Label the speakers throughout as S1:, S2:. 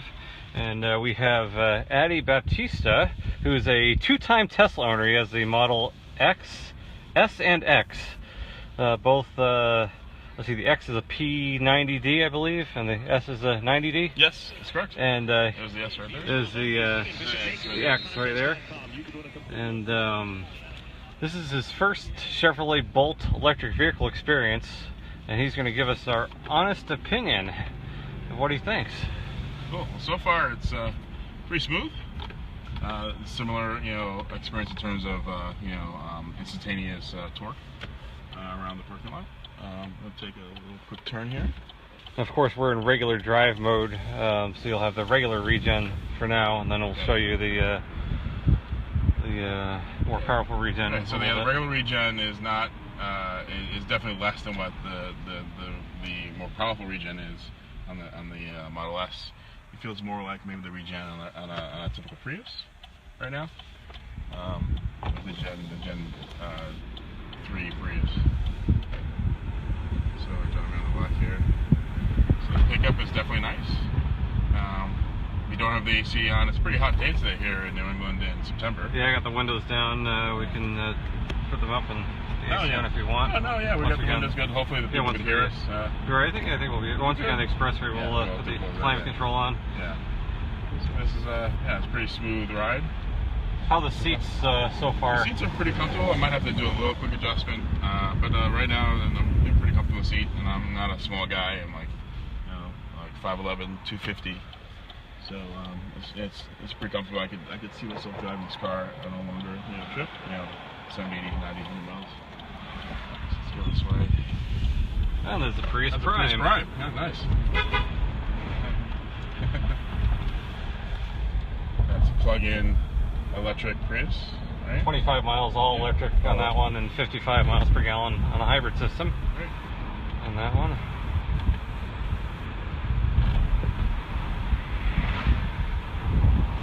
S1: Drive, and we have Ade Baptista, who's a two-time Tesla owner. He has the Model X, S, and X. Both, let's see, the X is a P90D, I believe, and the S is a 90D.
S2: Yes, that's correct.
S1: And
S2: there's the S right there.
S1: There's the X right there. And this is his first Chevrolet Bolt electric vehicle experience, and he's going to give us our honest opinion of what he thinks.
S2: Cool. Well, so far it's pretty smooth. Similar, experience in terms of instantaneous torque around the parking lot. We'll take a little quick turn here.
S1: Of course, we're in regular drive mode, so you'll have the regular regen for now, and then we'll show you the more powerful regen.
S2: Right, so the regular regen is not is definitely less than what the more powerful regen is on the Model S. It feels more like maybe the regen on a typical Prius right now. The Gen 3 Prius. So we're turning around the block here. So the pickup is definitely nice. We don't have the AC on. It's a pretty hot day today here in New England in September.
S1: Yeah, I got the windows down. We can put them up and the AC on if you want.
S2: Oh, no, yeah, we got the windows good. Hopefully the people can hear us.
S1: I think we'll be. Once we get on the expressway, we'll put the climate control on.
S2: Yeah. So this is it's a pretty smooth ride.
S1: How are the seats so far?
S2: The seats are pretty comfortable. I might have to do a little quick adjustment, but right now I'm pretty comfortable in the seat, and I'm not a small guy. I'm like 5'11", 250. So it's pretty comfortable. I could see myself driving this car on a longer trip. 70, 80, 90 miles. Let's go this way.
S1: And there's the Prius Prime.
S2: Prius Prime. Yeah, nice. That's a plug-in electric Prius, right?
S1: 25 miles all electric on that one, and 55 miles per gallon on a hybrid system.
S2: Right.
S1: On that one.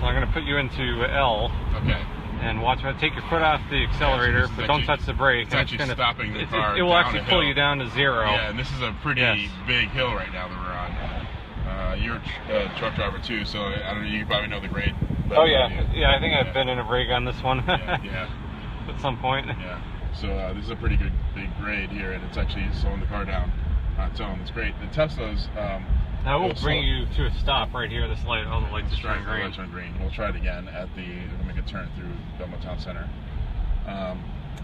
S1: So I'm going to put you into L.
S2: Okay.
S1: And watch me. Take your foot off the accelerator, but don't touch the brake.
S2: It's actually stopping the car.
S1: It will actually pull you down to zero.
S2: Yeah, and this is a pretty big hill right now that we're on. You're a truck driver too, so I don't know. You probably know the grade.
S1: Oh yeah, yeah. I think I've been in a rig on this one.
S2: Yeah.
S1: At some point.
S2: Yeah. So this is a pretty good big grade here, and it's actually slowing the car down on its own. It's great. The Teslas.
S1: Now we'll bring you to a stop right here. This light, all the lights are turning green.
S2: Lights are green. We'll try it again at we'll make a turn through Belmont Town Center.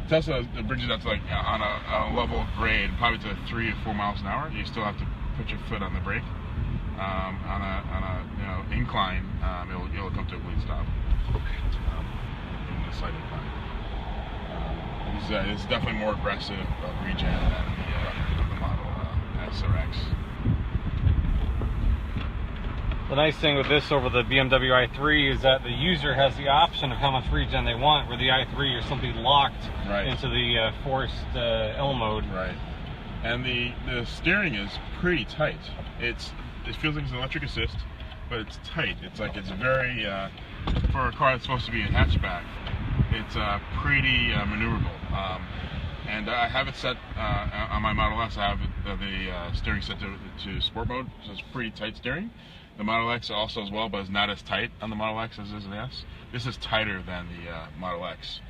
S2: Tesla brings you down to on a level grade, probably to 3 or 4 miles an hour. You still have to put your foot on the brake. On a incline, it'll come to a complete stop. In a slight incline. It's definitely more aggressive regen than the Model S or X.
S1: The nice thing with this over the BMW i3 is that the user has the option of how much regen they want, where the i3 you're simply locked into the forced L mode.
S2: Right. And the steering is pretty tight. It feels like it's an electric assist, but it's tight. It's very for a car that's supposed to be a hatchback. It's pretty maneuverable. And I have it set on my Model S. I have the steering set to sport mode, so it's pretty tight steering. The Model X also as well, but it's not as tight on the Model X as is the S. This is tighter than the Model X,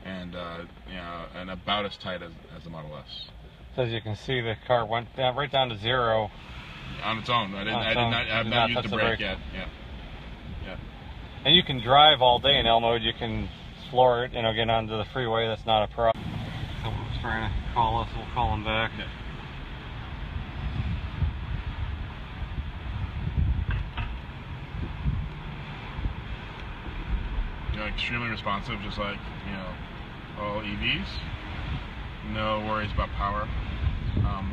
S2: and and about as tight as the Model S.
S1: So as you can see, the car went right down to zero
S2: on its own. I have not used the brake yet. Yeah.
S1: And you can drive all day in L mode. You can floor it, get onto the freeway. That's not a problem. Someone's trying to call us. We'll call them back.
S2: Yeah. Extremely responsive, just like all EVs. No worries about power.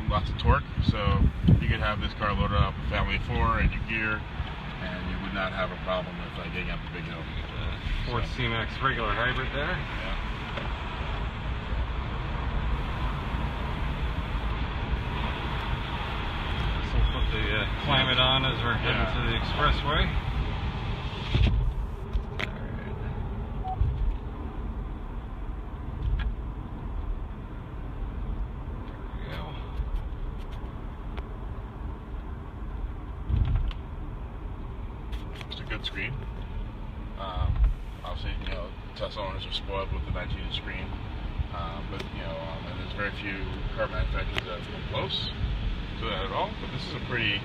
S2: Lots of torque, so you could have this car loaded up with family of 4 and your gear, and you would not have a problem with getting up the big hill.
S1: Ford C-Max regular hybrid there.
S2: Yeah.
S1: So we'll put the climate on as we're heading to the expressway.
S2: 19-inch screen. Obviously, Tesla owners are spoiled with the 19-inch screen, but and there's very few car manufacturers that come close to that at all. But this is a pretty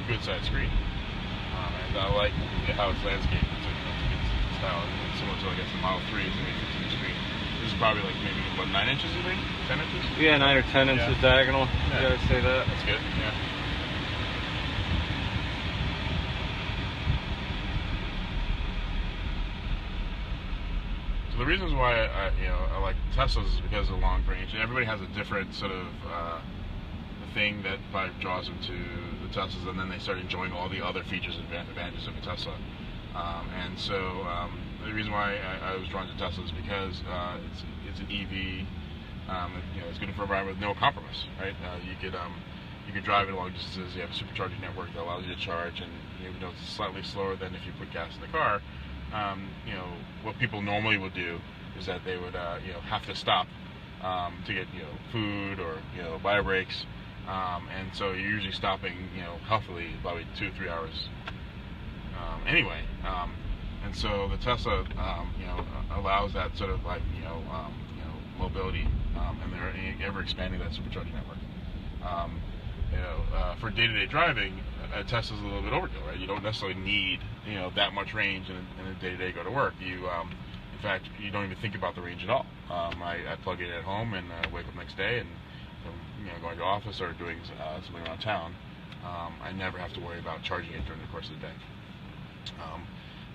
S2: good-sized screen, and I like how it's landscaped. It's a good style. It's similar to, I guess, the Model 3 is a 15-inch screen. This is probably like maybe, what, 9 inches, you think? 10 inches?
S1: Yeah, 9 or 10 inches diagonal. Yeah, I'd say that.
S2: That's good, yeah. So the reasons why I like Teslas is because of the long range. And everybody has a different sort of thing that probably draws them to the Teslas, and then they start enjoying all the other features and advantages of a Tesla. And so the reason why I was drawn to Tesla is because it's an EV. It's good for environment with no compromise, right? You could drive it long distances. You have a supercharging network that allows you to charge, and even though it's slightly slower than if you put gas in the car, what people normally would do is that they would have to stop to get food or buy breaks, and so you're usually stopping healthily probably 2 or 3 hours anyway. And so the Tesla allows that sort of like mobility, and they're ever expanding that supercharging network. For day-to-day driving, a Tesla's a little bit overkill, right? You don't necessarily need that much range in a day-to-day go to work. In fact, you don't even think about the range at all. I plug it at home and wake up next day, and going to office or doing something around town, I never have to worry about charging it during the course of the day.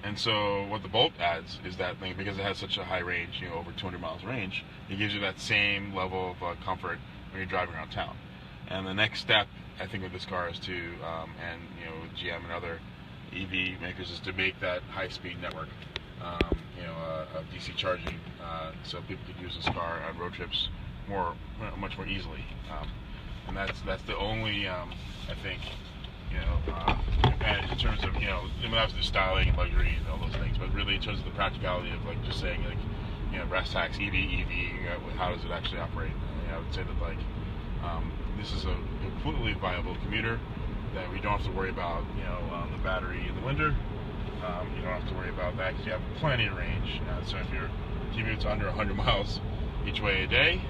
S2: And so what the Bolt adds is that thing, because it has such a high range, over 200 miles range, it gives you that same level of comfort when you're driving around town. And the next step, I think, with this car is to, and GM and other EV makers, is to make that high-speed network, DC charging, so people could use this car on road trips much more easily. And that's the only, I think, advantage in terms of, obviously styling and luxury and all those things, but really in terms of the practicality of like just saying like, brass tacks, EV, how does it actually operate? I would say that this is a completely viable commuter that we don't have to worry about, the battery in the winter. You don't have to worry about that because you have plenty of range. So if your commute's under 100 miles each way a day,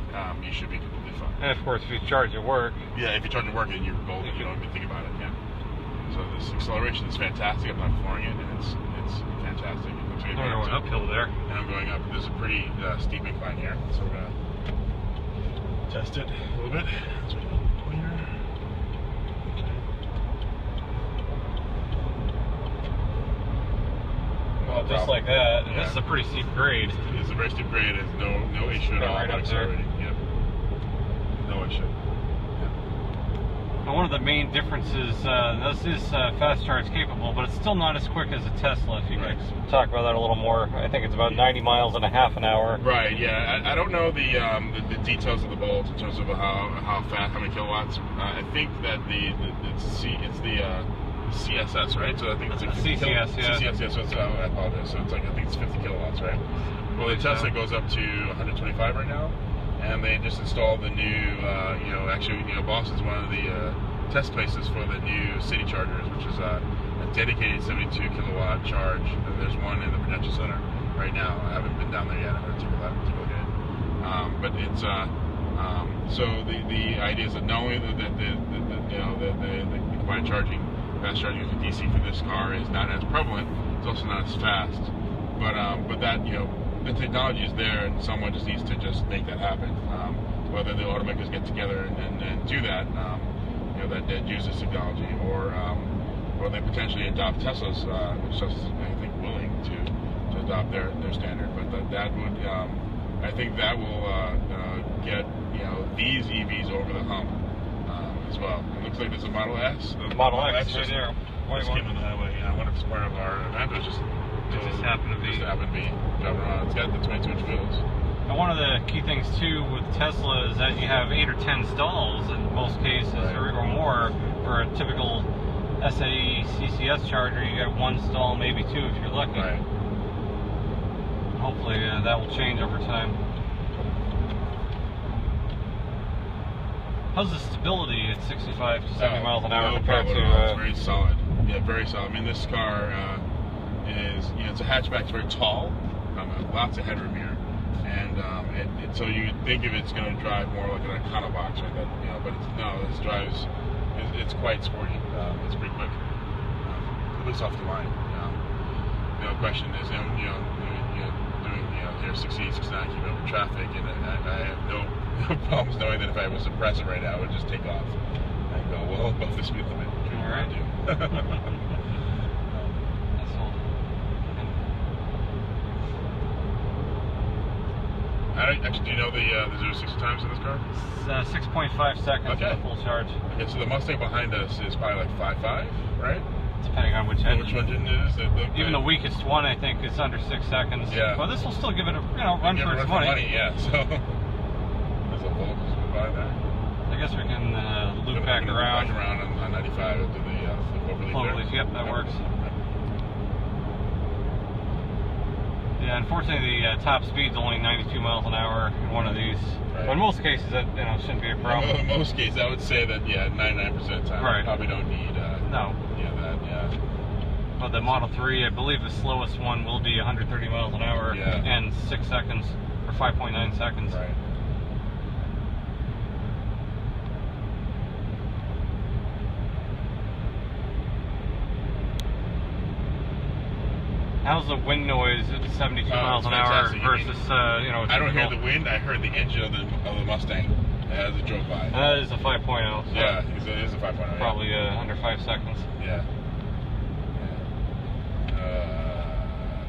S2: you should be completely fine.
S1: And of course, if you charge at work.
S2: Yeah, if you charge at work and you're golden, you don't even think about it. Yeah. So this acceleration is fantastic. I'm not flooring it, and it's fantastic. It looks like
S1: I'm going uphill there.
S2: And I'm going up. There's a pretty steep incline here, so we're gonna test it a little bit. So
S1: well, just like that. Yeah. This is a pretty steep grade.
S2: It's a very steep grade. There's no issue at all.
S1: Right up there.
S2: Yep. No issue.
S1: Now, one of the main differences, this is fast charge capable, but it's still not as quick as a Tesla. If you could talk about that a little more. I think it's about 90 miles and a half an hour.
S2: Right. Yeah. I don't know the details of the Bolt in terms of how fast, how many kilowatts. I think that it's the CSS, right? So I think it's like
S1: CCS, yeah.
S2: CCS, yeah. So it's, I apologize. So it's like, I think it's 50 kilowatts, right? Well, the Tesla goes up to 125 right now, and they just installed the new, Boston's one of the test places for the new city chargers, which is a dedicated 72 kilowatt charge. And there's one in the Prudential Center right now. I haven't been down there yet. I'm going to take a look at it. But it's so the idea is that not only the combined charging, fast charging with DC for this car is not as prevalent, it's also not as fast. But that the technology is there, and someone just needs to just make that happen. Whether the automakers get together and do that, that use this technology, or they potentially adopt Tesla's, which Tesla's, I think, willing to adopt their standard. But that would, I think, that will get these EVs over the hump as well. It looks like there's a Model S.
S1: The Model X right there.
S2: Just came on the highway. I wonder if it's part of our event, or just
S1: happened to be
S2: driving around. It's got the 22-inch wheels.
S1: And one of the key things too with Tesla is that you have 8 or 10 stalls in most cases, or more. For a typical SAE CCS charger, you get 1 stall, maybe 2 if you're lucky.
S2: Right.
S1: Hopefully that will change over time. How's the stability at 65 to 70 miles an hour compared to?
S2: It's very solid. Yeah, very solid. I mean, this car, hatchback's very tall, lots of headroom here, and so you think of it's going to drive more like an Econo box, right? That, you know, but this drives. It's quite sporty. It's pretty quick, at least off the line. The question is, doing here 68, 69, keeping up with traffic, and I have no problems knowing that if I was to press it right now, it would just take off and go well above the speed limit.
S1: All right.
S2: Actually, do you know the 0-60 times in this car?
S1: It's 6.5 seconds
S2: Okay.
S1: for full charge.
S2: Okay, so the Mustang behind us is probably like 5.5, right?
S1: Depending on which engine.
S2: Which engine it is?
S1: Even the weakest one, I think, is under 6 seconds.
S2: Yeah.
S1: Well, this will still give it a run for its money.
S2: Yeah. So there's a Bolt just went by there.
S1: I guess we can loop back around.
S2: Back around on 95 into the overleaf
S1: Cloverleaf,
S2: there.
S1: yep, that works. Yeah, unfortunately, the top speed's only 92 miles an hour in one of these.
S2: Right.
S1: But in most cases, that shouldn't be a problem.
S2: In most cases, I would say that 99% of the time,
S1: right.
S2: You probably don't need.
S1: No.
S2: Yeah.
S1: But the Model 3, I believe the slowest one will be 130 miles an hour and 6 seconds, or 5.9 seconds.
S2: Right.
S1: How's the wind noise at 72 miles an hour versus,
S2: I don't hear the wind, I heard the engine of the Mustang as it drove by.
S1: That is a 5.0. So
S2: yeah, it is a 5.0.
S1: Probably under 5 seconds.
S2: Yeah.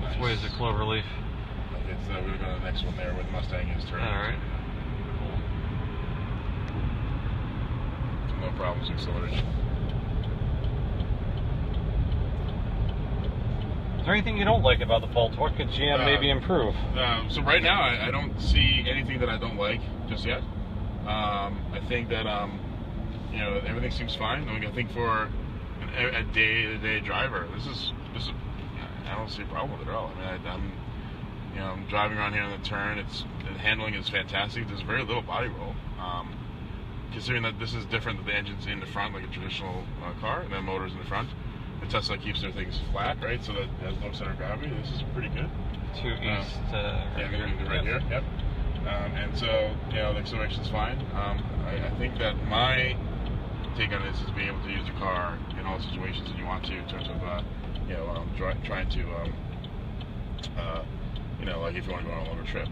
S2: Nice.
S1: This way is the Cloverleaf.
S2: Okay, so we're going to go to the next one there where the Mustang is turning.
S1: Alright.
S2: No problems with acceleration.
S1: Is there anything you don't like about the Bolt? What could GM maybe improve?
S2: So right now, I don't see anything that I don't like just yet. I think that everything seems fine. I think for a day-to-day driver, this is I don't see a problem with it at all. I mean, I'm driving around here on the turn. The handling is fantastic. There's very little body roll. Considering that this is different, that the engine's in the front like a traditional car, and the motor's in the front. The Tesla keeps their things flat, right? So that it has no center of gravity. This is pretty good.
S1: To east,
S2: right here. Yep. And so, the acceleration's fine. I think that my take on this is being able to use the car in all situations that you want to, in terms of, trying to, like if you want to go on a longer trip.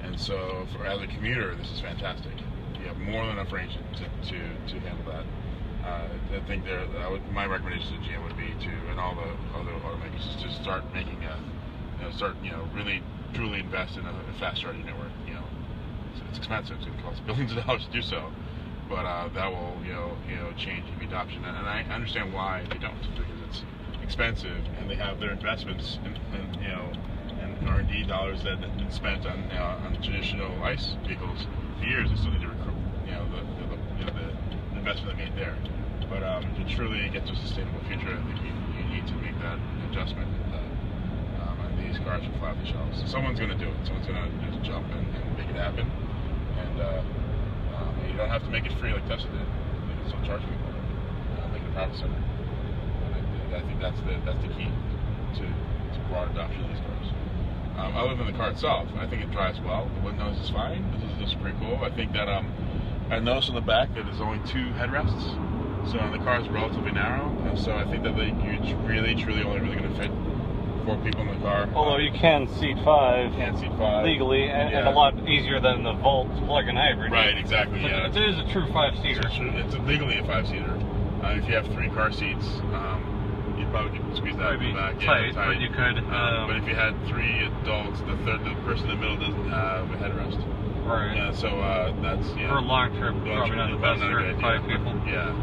S2: And so, as a commuter, this is fantastic. You have more than enough range to handle that. I think my recommendation to GM would be and all the other automakers is to start making really truly invest in a fast charging network. It's expensive. It's going to cost billions of dollars to do so, but that will change EV adoption. And I understand why they don't, because it's expensive, and they have their investments and R&D dollars that have been spent on traditional ICE vehicles for years. They still need to recruit the investment they made there. But to truly get to a sustainable future, I think you need to make that adjustment. And these cars will fly off the shelves. So someone's going to do it. Someone's going to jump and make it happen. And you don't have to make it free like Tesla did. They can still charge people. Make it a profit center. And I think that's the key to broad adoption of these cars. Other than the car itself, I think it drives well. The windows is fine. This is pretty cool. I think that I noticed on the back that there's only 2 headrests. So the car is relatively narrow, and so I think that you're really, truly only really going to fit 4 people in the car.
S1: Although you can seat 5.
S2: Can't seat 5
S1: legally, and a lot easier than the Volt plug-in hybrid.
S2: Right, exactly.
S1: But
S2: yeah,
S1: it is a true 5-seater.
S2: It's legally a 5-seater. If you have 3 car seats, you probably could squeeze that in the back.
S1: Tight, but you could.
S2: But if you had 3 adults, the person in the middle doesn't have a headrest.
S1: Right.
S2: Yeah, so that's
S1: for a long trip, probably not the best for 5 people.
S2: Yeah.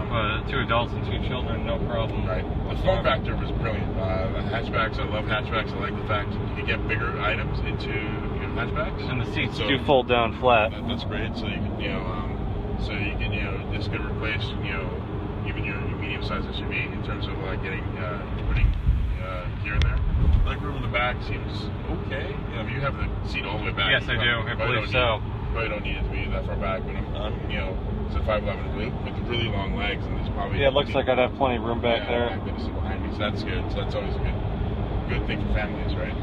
S1: But 2 adults and 2 children, no problem.
S2: Right. The form factor was brilliant. The hatchbacks, I love hatchbacks. I like the fact you can get bigger items into hatchbacks.
S1: And the seats do fold down flat.
S2: That's great. So you can, this could replace, even your medium-sized SUV in terms of putting gear in there. The leg room in the back seems okay. You have the seat all the way back.
S1: Yes, I do. I believe so.
S2: Probably don't need it to be that far back, but it's a 5'11" with really long legs, and there's probably
S1: it looks like I'd have plenty of room back there.
S2: Back there to sit behind me, so that's good. So that's always good. good thing for families, right?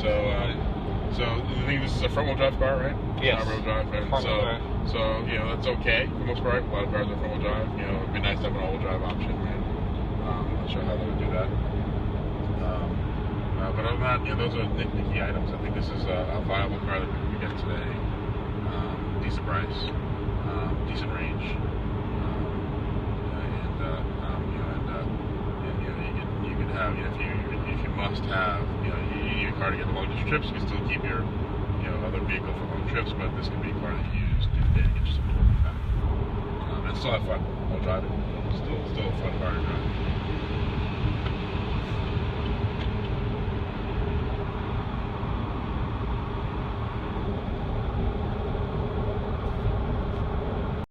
S2: So the thing, this is a front-wheel drive car, right?
S1: Yes.
S2: Not rear-wheel drive, and
S1: Front-wheel drive.
S2: so you know, that's okay for the most part. A lot of cars are front-wheel drive. You know, it'd be nice to have an all-wheel drive option, right? I'm not sure how they would do that. But other than that, you know, those are nitpicky items. I think this is a viable car that we can get today. Decent price, decent range, you can have, you know, if you must have, you know, you need a car to get long distance trips. You can still keep your, you know, other vehicle for long trips, but this can be a car that you use day to day to get you some work back. And still have fun while driving. Still a fun car to drive.